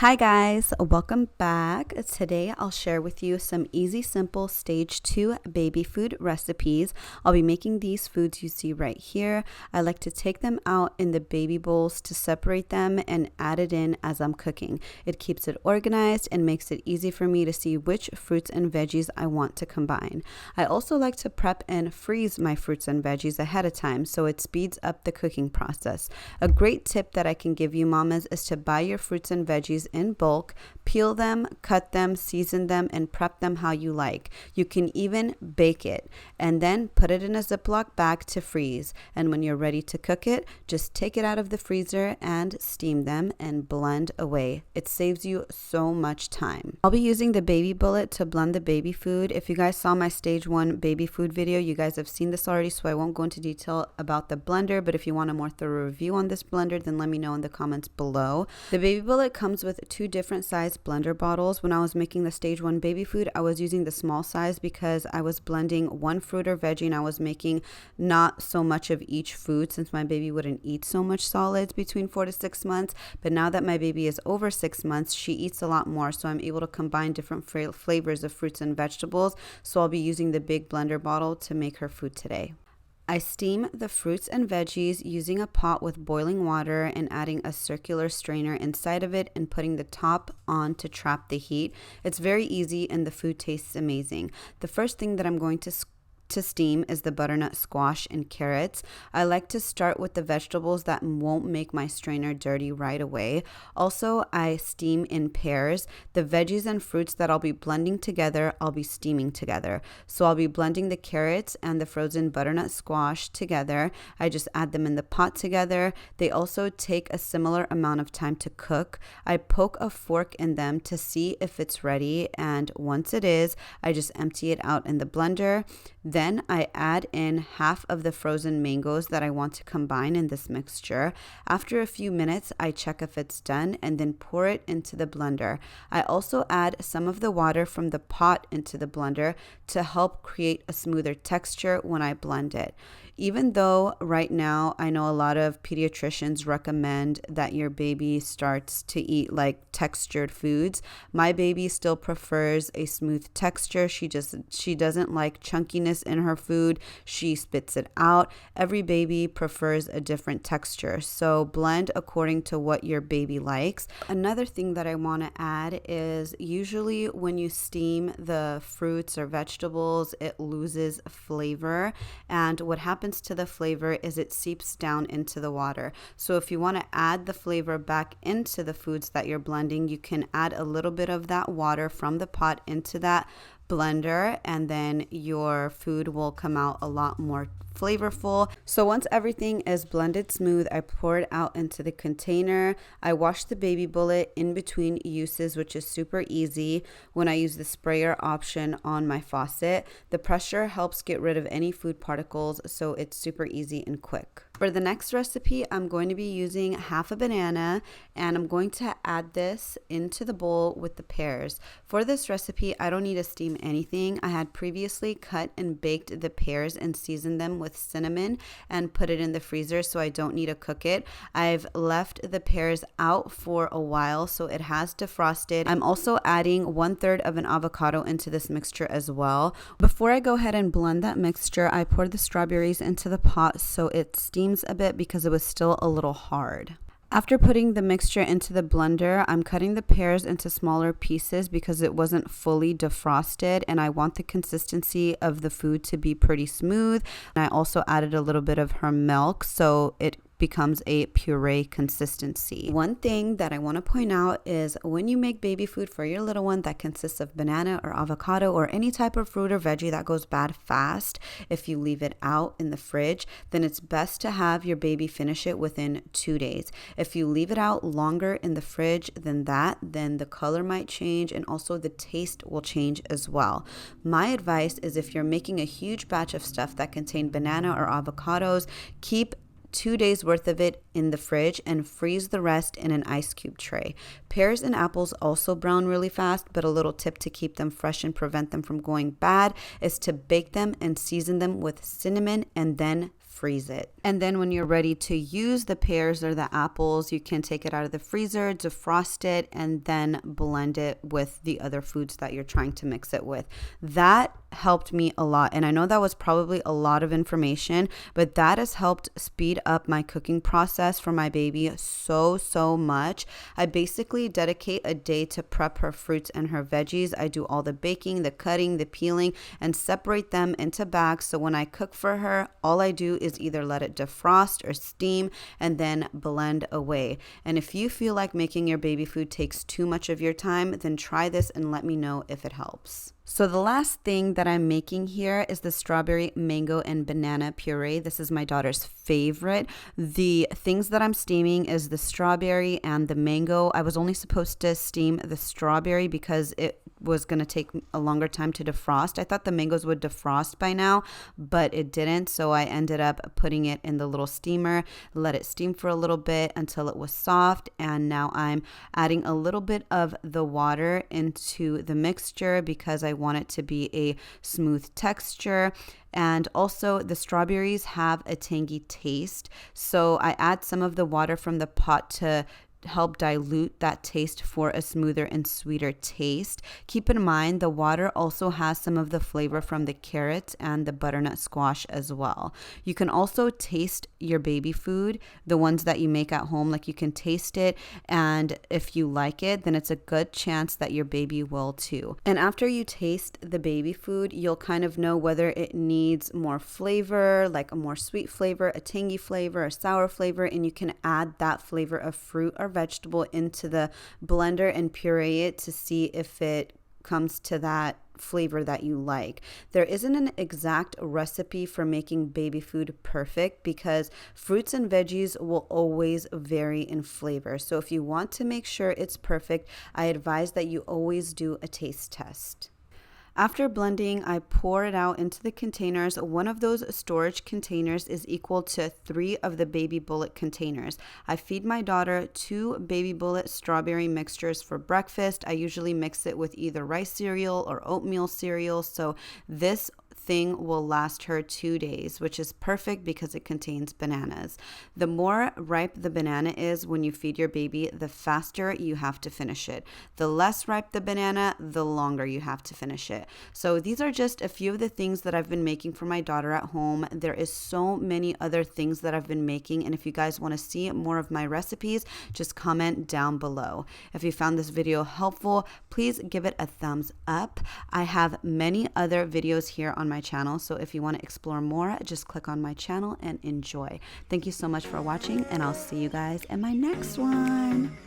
Hi guys, welcome back. Today I'll share with you some easy, simple stage 2 baby food recipes. I'll be making these foods you see right here. I like to take them out in the baby bowls to separate them and add it in as I'm cooking. It keeps it organized and makes it easy for me to see which fruits and veggies I want to combine. I also like to prep and freeze my fruits and veggies ahead of time so it speeds up the cooking process. A great tip that I can give you mamas is to buy your fruits and veggies in bulk, peel them, cut them, season them, and prep them how you like. You can even bake it and then put it in a Ziploc bag to freeze. And when you're ready to cook it, just take it out of the freezer and steam them and blend away. It saves you so much time. I'll be using the baby bullet to blend the baby food. If you guys saw my stage 1 baby food video, you guys have seen this already, so I won't go into detail about the blender, but if you want a more thorough review on this blender, then let me know in the comments below. The baby bullet comes with 2 different size blender bottles. When I was making the stage 1 baby food, I was using the small size because I was blending one fruit or veggie and I was making not so much of each food since my baby wouldn't eat so much solids between 4 to 6 months. But now that my baby is over 6 months, she eats a lot more, so I'm able to combine different flavors of fruits and vegetables. So I'll be using the big blender bottle to make her food today. I steam the fruits and veggies using a pot with boiling water and adding a circular strainer inside of it and putting the top on to trap the heat. It's very easy and the food tastes amazing. The first thing that I'm going to steam is the butternut squash and carrots. I like to start with the vegetables that won't make my strainer dirty right away. Also, I steam in pairs. The veggies and fruits that I'll be blending together, I'll be steaming together. So I'll be blending the carrots and the frozen butternut squash together. I just add them in the pot together. They also take a similar amount of time to cook. I poke a fork in them to see if it's ready, and once it is, I just empty it out in the blender. Then I add in half of the frozen mangoes that I want to combine in this mixture. After a few minutes, I check if it's done and then pour it into the blender. I also add some of the water from the pot into the blender to help create a smoother texture when I blend it. Even though right now I know a lot of pediatricians recommend that your baby starts to eat like textured foods, my baby still prefers a smooth texture. She doesn't like chunkiness in her food. She spits it out. Every baby prefers a different texture, so blend according to what your baby likes. Another thing that I want to add is usually when you steam the fruits or vegetables, it loses flavor, and what happens to the flavor is it seeps down into the water. So if you want to add the flavor back into the foods that you're blending, you can add a little bit of that water from the pot into that blender, and then your food will come out a lot more flavorful. So once everything is blended smooth, I pour it out into the container. I wash the baby bullet in between uses, which is super easy when I use the sprayer option on my faucet. The pressure helps get rid of any food particles, so it's super easy and quick. For the next recipe, I'm going to be using half a banana, and I'm going to add this into the bowl with the pears. For this recipe, I don't need to steam anything. I had previously cut and baked the pears and seasoned them with cinnamon and put it in the freezer, so I don't need to cook it. I've left the pears out for a while, so it has defrosted. I'm also adding 1/3 of an avocado into this mixture as well. Before I go ahead and blend that mixture, I poured the strawberries into the pot so it steams a bit because it was still a little hard. After putting the mixture into the blender, I'm cutting the pears into smaller pieces because it wasn't fully defrosted and I want the consistency of the food to be pretty smooth. And I also added a little bit of her milk so it becomes a puree consistency. One thing that I want to point out is when you make baby food for your little one that consists of banana or avocado or any type of fruit or veggie that goes bad fast, if you leave it out in the fridge, then it's best to have your baby finish it within 2 days. If you leave it out longer in the fridge than that, then the color might change and also the taste will change as well. My advice is if you're making a huge batch of stuff that contain banana or avocados, keep 2 days worth of it in the fridge and freeze the rest in an ice cube tray. Pears and apples also brown really fast, but a little tip to keep them fresh and prevent them from going bad is to bake them and season them with cinnamon and then freeze it. And then when you're ready to use the pears or the apples, you can take it out of the freezer, defrost it, and then blend it with the other foods that you're trying to mix it with. That helped me a lot. And I know that was probably a lot of information, but that has helped speed up my cooking process for my baby so much. I basically dedicate a day to prep her fruits and her veggies. I do all the baking, the cutting, the peeling, and separate them into bags. So when I cook for her, all I do is either let it defrost or steam and then blend away. And if you feel like making your baby food takes too much of your time, then try this and let me know if it helps. So the last thing that I'm making here is the strawberry, mango, and banana puree. This is my daughter's favorite. The things that I'm steaming is the strawberry and the mango. I was only supposed to steam the strawberry because it was going to take a longer time to defrost. I thought the mangoes would defrost by now, but it didn't. So I ended up putting it in the little steamer, let it steam for a little bit until it was soft. And now I'm adding a little bit of the water into the mixture because I want it to be a smooth texture. And also the strawberries have a tangy taste. So I add some of the water from the pot to help dilute that taste for a smoother and sweeter taste. Keep in mind the water also has some of the flavor from the carrots and the butternut squash as well. You can also taste your baby food, the ones that you make at home, like you can taste it, and if you like it, then it's a good chance that your baby will too. And after you taste the baby food, you'll kind of know whether it needs more flavor, like a more sweet flavor, a tangy flavor, a sour flavor, and you can add that flavor of fruit or vegetable into the blender and puree it to see if it comes to that flavor that you like. There isn't an exact recipe for making baby food perfect because fruits and veggies will always vary in flavor. So if you want to make sure it's perfect, I advise that you always do a taste test. After blending, I pour it out into the containers. One of those storage containers is equal to 3 of the Babybullet containers. I feed my daughter 2 Babybullet strawberry mixtures for breakfast. I usually mix it with either rice cereal or oatmeal cereal. So this thing will last her 2 days, which is perfect because it contains bananas. The more ripe the banana is when you feed your baby, the faster you have to finish it. The less ripe the banana, the longer you have to finish it. So these are just a few of the things that I've been making for my daughter at home. There is so many other things that I've been making, and if you guys want to see more of my recipes, just comment down below. If you found this video helpful, please give it a thumbs up. I have many other videos here on my channel, so if you want to explore more, just click on my channel and enjoy. Thank you so much for watching, and I'll see you guys in my next one.